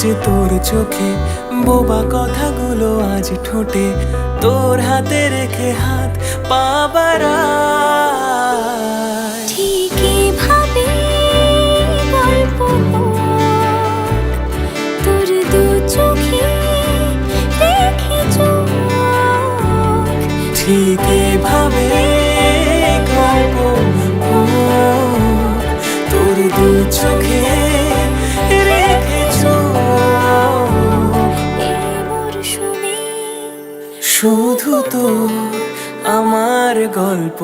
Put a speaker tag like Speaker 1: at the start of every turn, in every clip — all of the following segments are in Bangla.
Speaker 1: যে তোর চোখে, বোবা কথাগুলো আজ ঠোঁটে, তোর হাতে রেখে হাত পা বাড়ায়।
Speaker 2: ঠিকই ভাবে গল্প তোর দু চোখে রেখে চোখ,
Speaker 1: ঠিকই ভাবে গল্প তোর দু চোখে রেখে চোখ।
Speaker 2: এই মরশুমে
Speaker 1: শুধু তো আমার গল্প,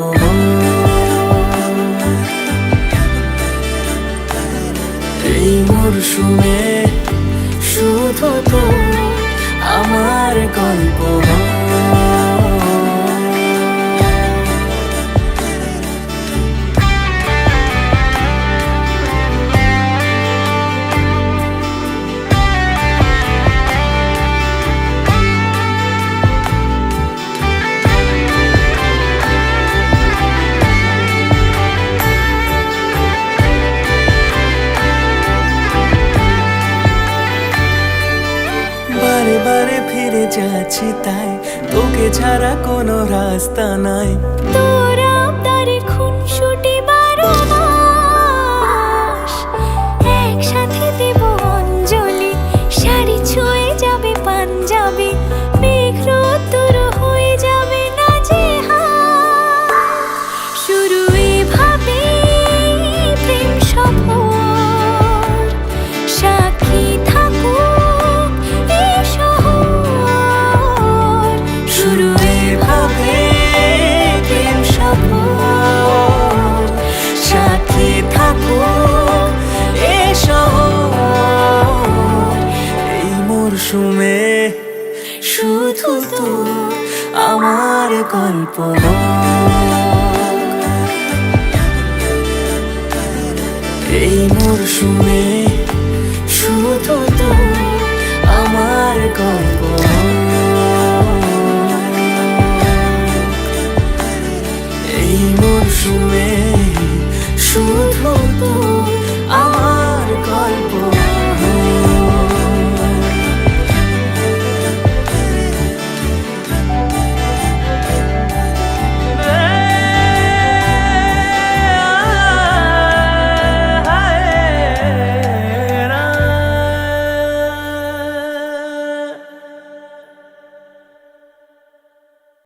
Speaker 1: এই মরশুমে শুধু তো আমার গল্প। বারে বারে ফিরে যাচ্ছি তাই, তোকে ছাড়া কোনো রাস্তা নাই।
Speaker 2: তোর আবদারে খুনসুটি 12 মাস, একসাথে দেব অঞ্জলি, শাড়ি ছুঁয়ে যাবে পাঞ্জাবি, মেঘ রোদ্দুর হয়ে যাবে নাজেহাল। শুরু এভাবে প্রেম সফর, সাক্ষী থাকুক এই শহর। শুরু
Speaker 1: এভাবে প্রেম সফর, সাথী থাকুক এ শহর। এই মরশুমে শুধু তো আমার গল্প, এই মরশুমে শুধু তো আমার গল্প, এই মরশুমে শুধু